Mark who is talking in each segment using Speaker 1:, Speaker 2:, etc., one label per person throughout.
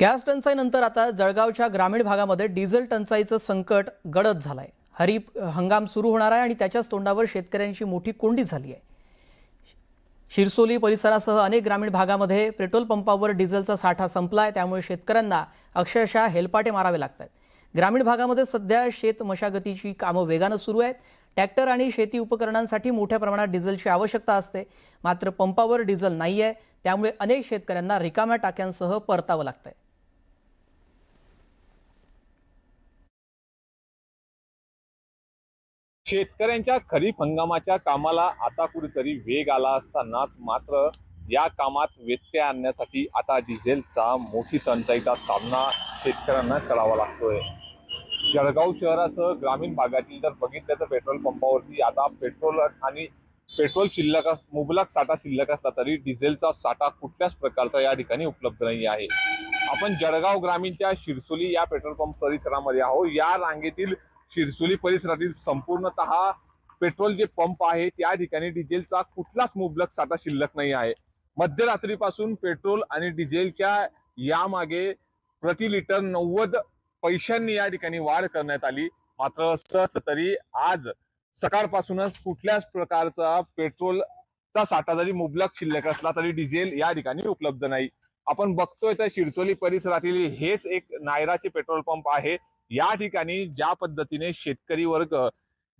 Speaker 1: Gas टंचाईनंतर आता जळगावच्या ग्रामीण भागामध्ये डिझेल टंचाईचं संकट गडद झालंय। खरीप हंगाम सुरू होणार आहे आणि त्याच्याच तोंडावर शेतकऱ्यांची मोठी कोंडी झाली आहे। शिरसोली परिसरासह अनेक ग्रामीण भागामध्ये पेट्रोल पंपावर डिझेलचा साठा संपलाय, त्यामुळे शेतकऱ्यांना अक्षरशः हेलपाटे मारावे लागतात। ग्रामीण भागामध्ये सध्या शेत मशागतीची कामं वेगाने सुरू आहेत। ट्रॅक्टर आणि शेती उपकरणांसाठी मोठ्या प्रमाणात डिझेलची आवश्यकता असते, मात्र पंपावर डिझेल नाहीये, त्यामुळे अनेक शेतकऱ्यांना रिकाम्या टाक्यांसह परतावं लागतंय।
Speaker 2: शेतकऱ्यांच्या खरीप हंगामाच्या कामाला आता कुठेतरी वेग आला असतानाच मात्र या कामात व्यत्यय आणण्यासाठी आता डिझेलचा मोठी टंचाईचा सामना शेतकऱ्यांना करावा लागतोय। जळगाव शहरासह ग्रामीण भागातील जर बघितलं तर पेट्रोल पंपावरती आता पेट्रोल शिल्लक मुबलक साठा शिल्लक असला तरी डिझेलचा साठा कुठल्याच प्रकारचा या ठिकाणी उपलब्ध नाही आहे। आपण जळगाव ग्रामीणच्या शिरसोली या पेट्रोल पंप परिसरामध्ये आहोत। या रांगेतील शिरसोली परिसरातील संपूर्णतः पेट्रोल जे पंप आहे त्या ठिकाणी डिझेलचा कुठलाच मुबलक साठा शिल्लक नाही आहे। मध्यरात्रीपासून पेट्रोल आणि डिझेलच्या यामागे प्रति लिटर 90 पैशांनी या ठिकाणी वाढ करण्यात आली, मात्र असं तरी आज सकाळपासूनच कुठल्याच प्रकारचा पेट्रोलचा साठा जरी मुबलक शिल्लक असला तरी डिझेल या ठिकाणी उपलब्ध नाही। आपण बघतोय तर शिरसोली परिसरातील हेच एक नायराचे पेट्रोल पंप आहे। या ठिकाणी ज्या पद्धतीने शेतकरी वर्ग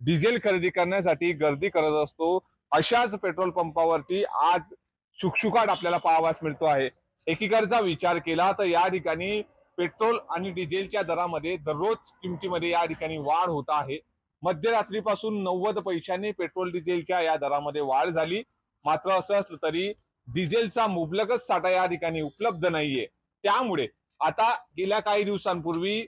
Speaker 2: डिझेल खरेदी करण्यासाठी गर्दी करत असतो, अशाच पेट्रोल पंपावरती आज शुकशुकाट आपल्याला पाहावयास मिळतो आहे। एकीकडचा विचार केला तर या ठिकाणी पेट्रोल आणि डिझेलच्या दरामध्ये दररोज किमतीमध्ये या ठिकाणी वाढ होत आहे। मध्यरात्रीपासून 90 पैशांनी पेट्रोल डिझेलच्या या दरामध्ये वाढ झाली, मात्र असं असलं तरी डिझेलचा मुबलकच साठा या ठिकाणी उपलब्ध नाहीये। त्यामुळे आता गेल्या काही दिवसांपूर्वी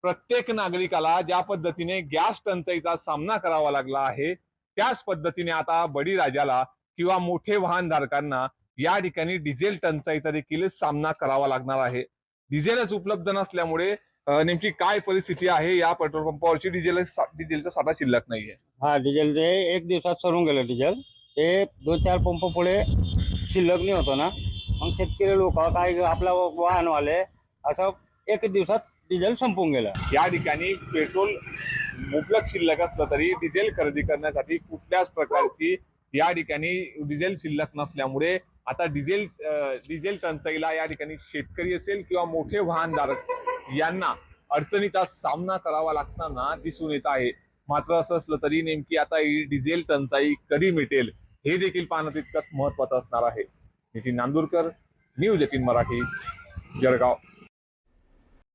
Speaker 2: प्रत्येक नागरिकाला ज्या पद्धतीने गॅस टंचाईचा सामना करावा लागला आहे, त्याच पद्धतीने आता बळीराजाला किंवा मोठे वाहनधारकांना या ठिकाणी डिझेल टंचाईचा देखील सामना करावा लागणार आहे। डिझेलच उपलब्ध नसल्यामुळे नेमकी काय परिस्थिती आहे या पेट्रोल पंपावरची? डिझेलचा साठा शिल्लक नाहीये।
Speaker 3: हा, डिझेल ते एक दिवसात सरून गेलं डिझेल। ते 2-4 पंप पुढे शिल्लक नाही होतं ना, मग शेतकरी लोक काय आपला वाहनवाले असं एक दिवसात डिझेल संपून गेलं।
Speaker 2: या ठिकाणी पेट्रोल मुबलक शिल्लक असलं तरी डिझेल खरेदी करण्यासाठी कुठल्याच प्रकारची या ठिकाणी डिझेल शिल्लक नसल्यामुळे आता डिझेल टंचाईला या ठिकाणी शेतकरी असेल किंवा मोठे वाहनधारक यांना अडचणीचा सामना करावा लागताना दिसून येत आहे। मात्र असं असलं तरी नेमकी आता ही डिझेल टंचाई कधी मिटेल हे देखील पाहणं तितकंच महत्वाचं असणार आहे। नितीन नांदुरकर, न्यूज 18 मराठी, जळगाव।